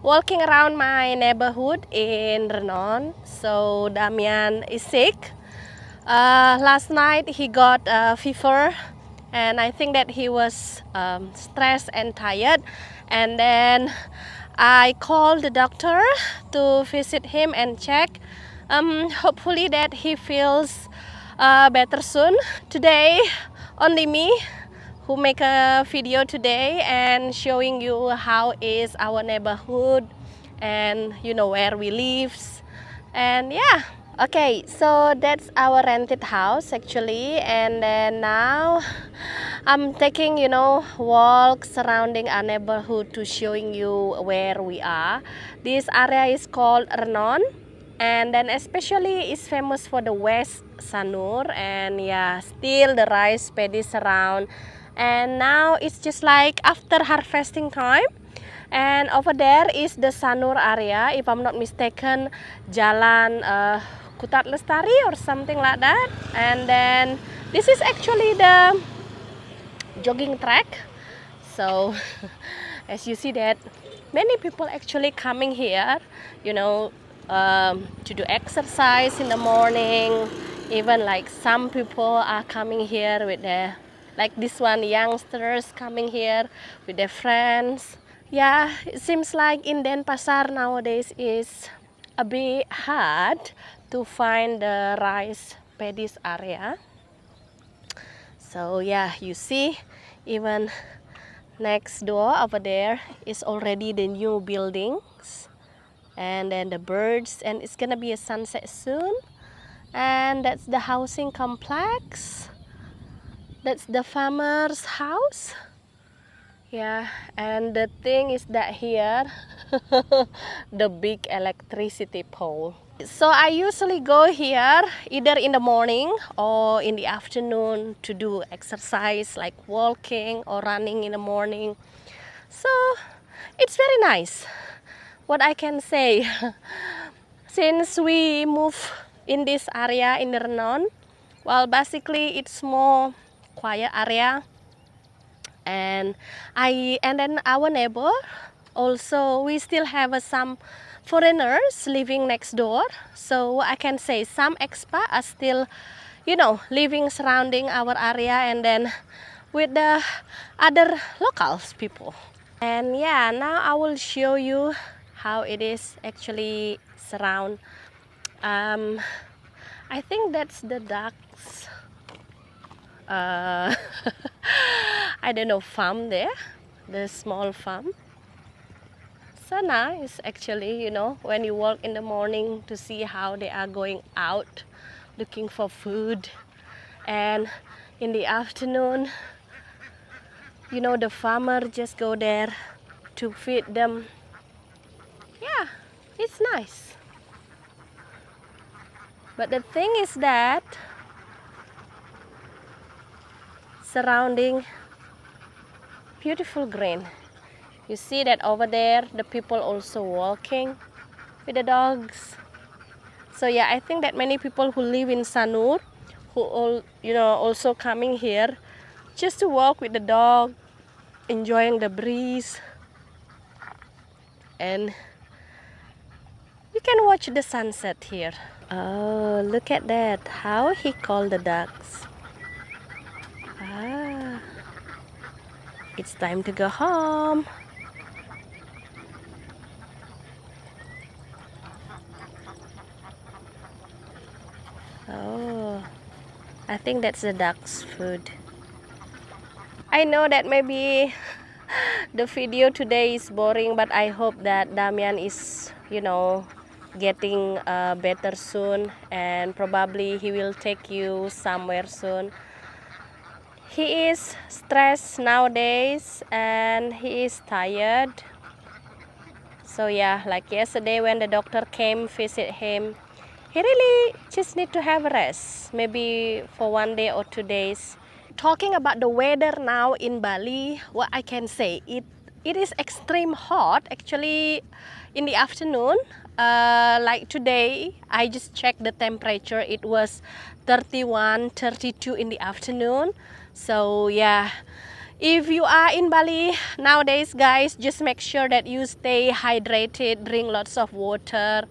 walking around my neighborhood in Renon. So Damian is sick. Last night he got a fever, and I think that he was stressed and tired. And then I called the doctor to visit him and check. Hopefully that he feels better soon. Today, only me who make a video today and showing you how is our neighborhood and where we live. And yeah, okay, so that's our rented house actually. And then now I'm taking walk surrounding our neighborhood to showing you where we are. This area is called Renon, and then especially is famous for the West Sanur, and yeah, still the rice paddies around. And now it's just like after harvesting time. And over there is the Sanur area, if I'm not mistaken, Jalan Kutat Lestari or something like that. And then this is actually the jogging track. So as you see that many people actually coming here, to do exercise in the morning. Even like some people are coming here with their, like this one, youngsters coming here with their friends. Yeah, it seems like in Denpasar nowadays is a bit hard to find the rice paddies area. So yeah, you see, even next door over there is already the new buildings, and then the birds, and it's gonna be a sunset soon. And that's the housing complex. That's the farmer's house. Yeah, and the thing is that here, the big electricity pole. So I usually go here either in the morning or in the afternoon to do exercise like walking or running in the morning. So it's very nice. What I can say, since we move in this area in Renon, well, basically it's more quiet area. And then our neighbor also, we still have some foreigners living next door. So I can say some expats are still living surrounding our area, and then with the other locals people. And yeah, now I will show you how it is actually surround. I think that's the ducks I don't know, farm there, the small farm. So nice actually, when you walk in the morning to see how they are going out looking for food. And in the afternoon, the farmer just go there to feed them. Yeah, it's nice. But the thing is that surrounding beautiful green. You see that over there, the people also walking with the dogs. So yeah, I think that many people who live in Sanur, who all also coming here just to walk with the dog, enjoying the breeze, and you can watch the sunset here. Oh, look at that! How he called the ducks. Ah, it's time to go home. Oh, I think that's the duck's food. I know that maybe the video today is boring, but I hope that Damian is, getting better soon, and probably he will take you somewhere soon. He is stressed nowadays and he is tired. So yeah, like yesterday when the doctor came visit him, he really just need to have a rest, maybe for 1 day or 2 days. Talking about the weather now in Bali, what I can say, it is extreme hot actually in the afternoon. Like today, I just checked the temperature, it was 31, 32 in the afternoon. So yeah, If you are in Bali nowadays, guys, just make sure that you stay hydrated, drink lots of water.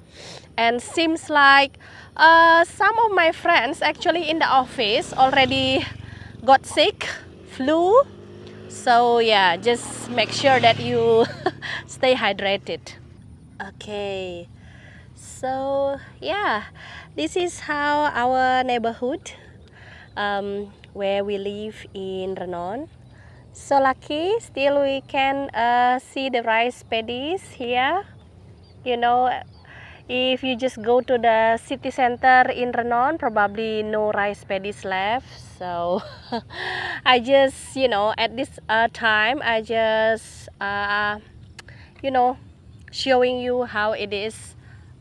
And seems like some of my friends actually in the office already got sick, flu. So yeah, just make sure that you stay hydrated. Okay, so yeah, this is how our neighborhood where we live in Renon. So lucky, still we can see the rice paddies here. You know, if you just go to the city center in Renon, probably no rice paddies left. So I just, at this time, I just, showing you how it is,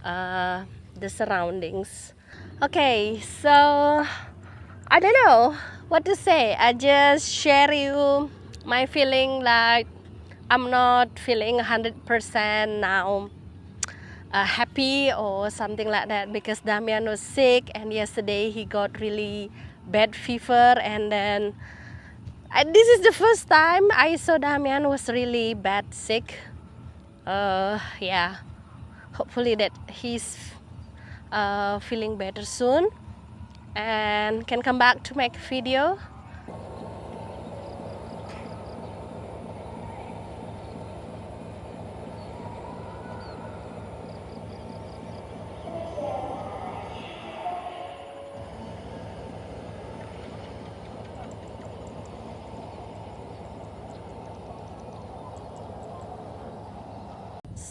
the surroundings. Okay, so I don't know what to say. I just share you my feeling, like I'm not feeling 100% now happy or something like that, because Damian was sick and yesterday he got really bad fever, and then this is the first time I saw Damian was really bad sick. Yeah, hopefully that he's feeling better soon and can come back to make a video.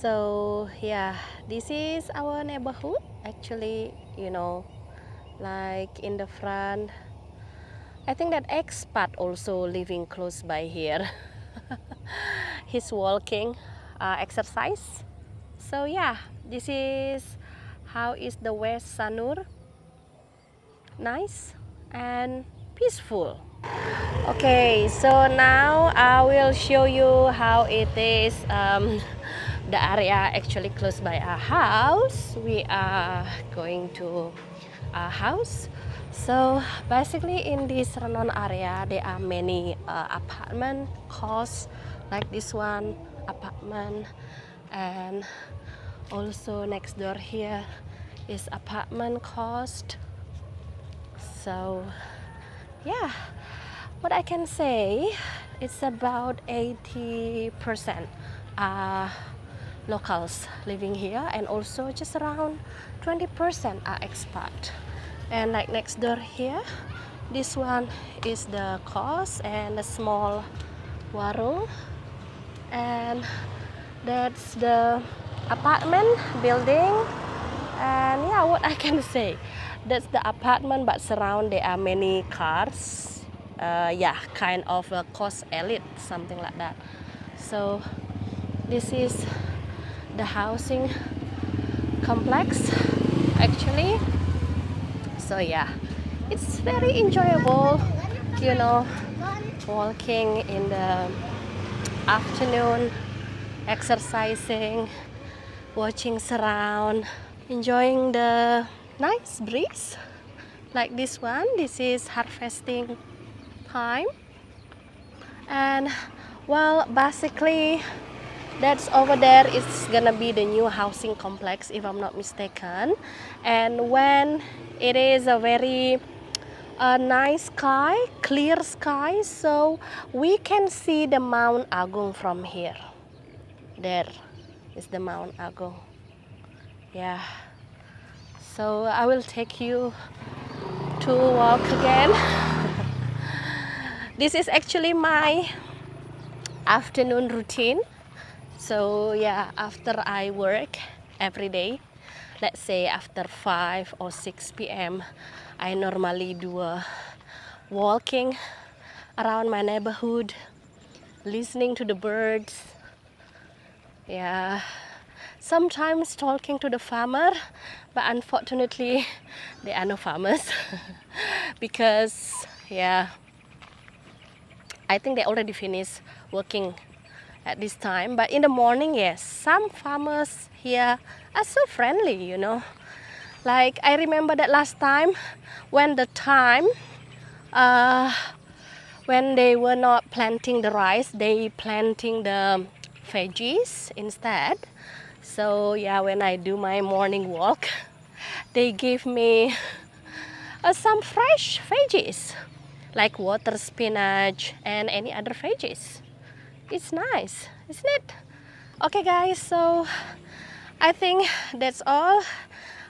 So yeah, this is our neighborhood actually, like in the front. I think that expat also living close by here. He's walking, exercise. So yeah, this is how is the West Sanur. Nice and peaceful. Okay, so now I will show you how it is, the area actually close by our house. We are going to our house. So basically in this Renon area there are many apartment costs, like this one apartment, and also next door here is apartment cost. So yeah, what I can say, it's about 80% locals living here, and also just around 20% are expat. And like next door here, this one is the kos and a small warung, and that's the apartment building. And yeah, what I can say, that's the apartment, but surround there are many cars. Yeah, kind of a cost elite, something like that. So this is the housing complex actually. So yeah, it's very enjoyable, walking in the afternoon, exercising, watching surround, enjoying the nice breeze. Like this one, this is harvesting time. And well, basically that's over there, it's gonna be the new housing complex if I'm not mistaken. And when it is a very nice sky, clear sky, so we can see the Mount Agung from here. There is the Mount Agung. Yeah, so I will take you to walk again. This is actually my afternoon routine. So yeah, after I work every day, let's say after 5 or 6 p.m, I normally do a walking around my neighborhood, listening to the birds. Yeah, sometimes talking to the farmer, but unfortunately there are no farmers because yeah, I think they already finished working at this time. But in the morning, yes, some farmers here are so friendly, Like I remember that last time when the time when they were not planting the rice, they planting the veggies instead. So yeah, when I do my morning walk, they give me some fresh veggies like water spinach and any other veggies. It's nice, isn't it? Okay guys, so I think that's all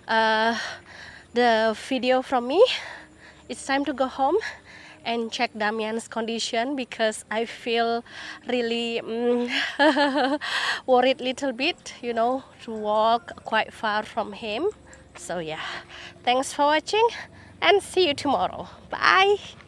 the video from me. It's time to go home and check Damian's condition because I feel really worried little bit, you know, to walk quite far from him. So yeah, thanks for watching and see you tomorrow. Bye.